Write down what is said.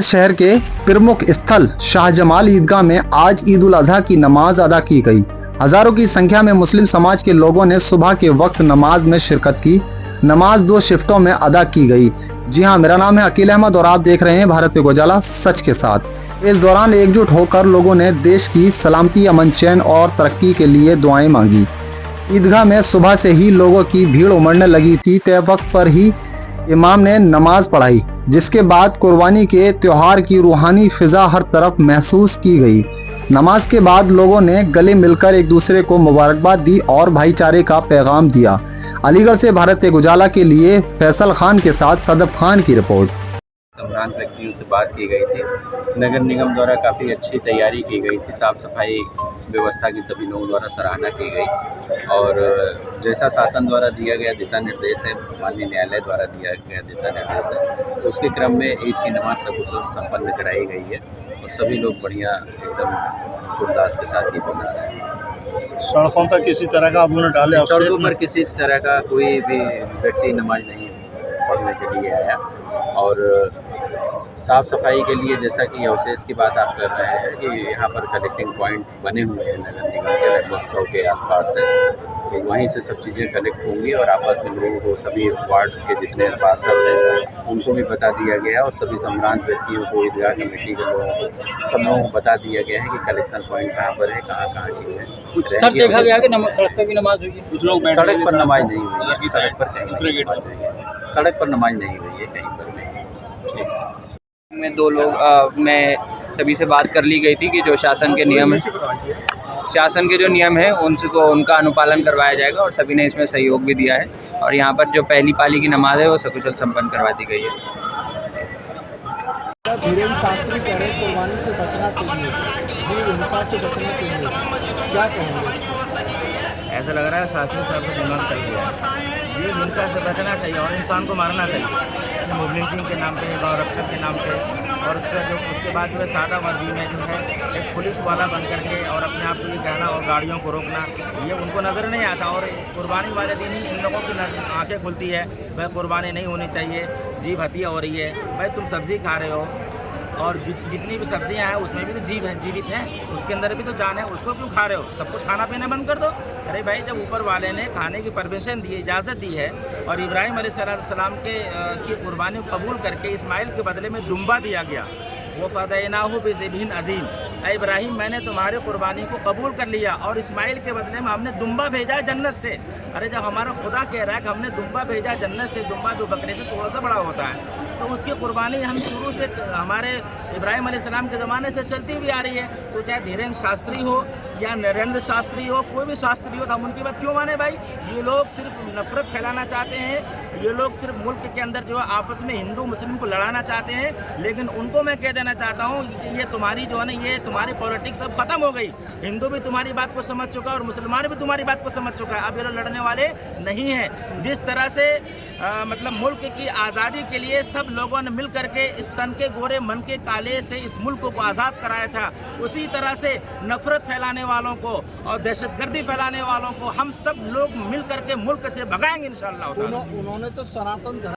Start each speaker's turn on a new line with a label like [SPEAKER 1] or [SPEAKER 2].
[SPEAKER 1] शहर के प्रमुख स्थल शाहजमाल ईदगाह में आज ईद उल अजहा की नमाज अदा की गई। हजारों की संख्या में मुस्लिम समाज के लोगों ने सुबह के वक्त नमाज में शिरकत की। नमाज 2 शिफ्टों में अदा की गई। जी हाँ, मेरा नाम है अकील अहमद और आप देख रहे हैं भारतीय गोजाला सच के साथ। इस दौरान एकजुट होकर लोगों ने देश की सलामती, अमन, चैन और तरक्की के लिए दुआएं मांगी। ईदगाह में सुबह से ही लोगों की भीड़ उमड़ने लगी थी। तय वक्त पर ही इमाम ने नमाज पढ़ाई, जिसके बाद कुर्बानी के त्योहार की रूहानी फिजा हर तरफ महसूस की गई। नमाज के बाद लोगों ने गले मिलकर एक दूसरे को मुबारकबाद दी और भाईचारे का पैगाम दिया। अलीगढ़ से भारतीय गोजाला के लिए फैसल खान के साथ सदफ खान की रिपोर्ट।
[SPEAKER 2] सम्रांत व्यक्तियों से बात की गई थी। नगर निगम द्वारा काफ़ी अच्छी तैयारी की गई थी। साफ़ सफाई व्यवस्था की सभी लोगों द्वारा सराहना की गई और जैसा शासन द्वारा दिया गया दिशा निर्देश है, माननीय न्यायालय द्वारा दिया गया दिशा निर्देश है, उसके क्रम में ईद की नमाज सकुशल संपन्न कराई गई है और सभी लोग बढ़िया एकदम हर्षोल्लास के साथ ईद मना रहे हैं।
[SPEAKER 3] सड़कों पर किसी तरह का आपने डाले?
[SPEAKER 2] सड़कों पर किसी तरह का कोई भी व्यक्ति नमाज नहीं पढ़ने के लिए आया और साफ़ सफाई के लिए, जैसा कि अवशेष की बात आप कर रहे हैं कि यहाँ पर कलेक्टिंग पॉइंट बने हुए हैं नगर निगम के लगभग 100 के आसपास है, तो वहीं से सब चीज़ें कलेक्ट होंगी और आपस में लोगों को, सभी वार्ड के जितने पार्षद हैं उनको भी बता दिया गया और सभी सम्रांत व्यक्तियों को, ईदगाह कमेटी के लोगों को, सब लोगों को बता दिया गया है कि कलेक्शन पॉइंट कहाँ पर है, कहाँ कहाँ चीज़ें।
[SPEAKER 4] सर, देखा गया कि सड़क पर भी नमाज हुई है, कुछ लोग
[SPEAKER 2] सड़क पर नमाज नहीं हुई है, सड़क पर कहीं सड़क पर नमाज नहीं हुई है कहीं पर नहीं।
[SPEAKER 4] में 2 लोग मैं सभी से बात कर ली गई थी कि जो शासन के नियम है, शासन के जो नियम है उनका अनुपालन करवाया जाएगा और सभी ने इसमें सहयोग भी दिया है और यहाँ पर जो पहली पाली की नमाज है वो सकुशल संपन्न करवा दी गई है।
[SPEAKER 3] धीरेन्द्र शास्त्री कह रहे कुर्बानी से बचना चाहिए, जीव हिंसा से बचना चाहिए, क्या कहेंगे?
[SPEAKER 5] ऐसा लग रहा है शास्त्री साहब का दिमाग चल गया है। जीव हिंसा से बचना चाहिए और इंसान को मारना चाहिए मुबलिन सिंह के नाम पे, गौरक्षक के नाम पे, और उसके बाद जो है सादा वर्दी में जो है एक पुलिस वाला बन करके और अपने आप को ये कहना और गाड़ियों को रोकना, ये उनको नज़र नहीं आता। और कुर्बानी वाले दिन ही इन लोगों की आंखें खुलती है, भाई कुर्बानी नहीं होनी चाहिए, जीव हत्या हो रही है। भाई तुम सब्ज़ी खा रहे हो और जितनी भी सब्जियां हैं उसमें भी तो जीवित हैं, उसके अंदर भी तो जान है, उसको क्यों खा रहे हो? सब कुछ खाना पीना बंद कर दो। अरे भाई, जब ऊपर वाले ने खाने की परमिशन दी, इजाज़त दी है और इब्राहिम अलैहिस्सलाम की कुर्बानी को कबूल करके इस्माइल के बदले में दुम्बा दिया गया, वो फ़दैनाहु बिज़िब्हिन अज़ीम, ऐ इब्राहिम मैंने तुम्हारे कुर्बानी को कबूल कर लिया और इस्माइल के बदले में हमने दुम्बा भेजा है जन्नत से। अरे जब हमारा खुदा कह रहा है कि हमने दुम्बा भेजा जन्नत से, दुम्बा जो बकरे से थोड़ा सा बड़ा होता है, तो उसकी कुर्बानी हम शुरू से हमारे इब्राहिम अलैहिस्सलाम के ज़माने से चलती भी आ रही है। तो चाहे धीरेन्द्र शास्त्री हो या नरेंद्र शास्त्री हो, कोई भी शास्त्री हो, तो हम उनकी बात क्यों माने? भाई, ये लोग सिर्फ नफरत फैलाना चाहते हैं, ये लोग सिर्फ मुल्क के अंदर जो है आपस में हिंदू मुस्लिम को लड़ाना चाहते हैं। लेकिन उनको मैं कह देना चाहता हूँ, ये तुम्हारी जो है ना, ये तुम्हारी पॉलिटिक्स अब ख़त्म हो गई। हिंदू भी तुम्हारी बात को समझ चुका है और मुसलमान भी तुम्हारी बात को समझ चुका है। अब ये लोग लड़ने वाले नहीं हैं। जिस तरह से मतलब मुल्क की आज़ादी के लिए सब लोगों ने मिल करके इस तन के गोरे मन के काले से इस मुल्क को आज़ाद कराया था, उसी तरह से नफरत फैलाने वालों को और दहशतगर्दी फैलाने वालों को हम सब लोग मिल करके मुल्क से भगाएंगे इंशाअल्लाह।
[SPEAKER 3] उन्होंने तो सनातन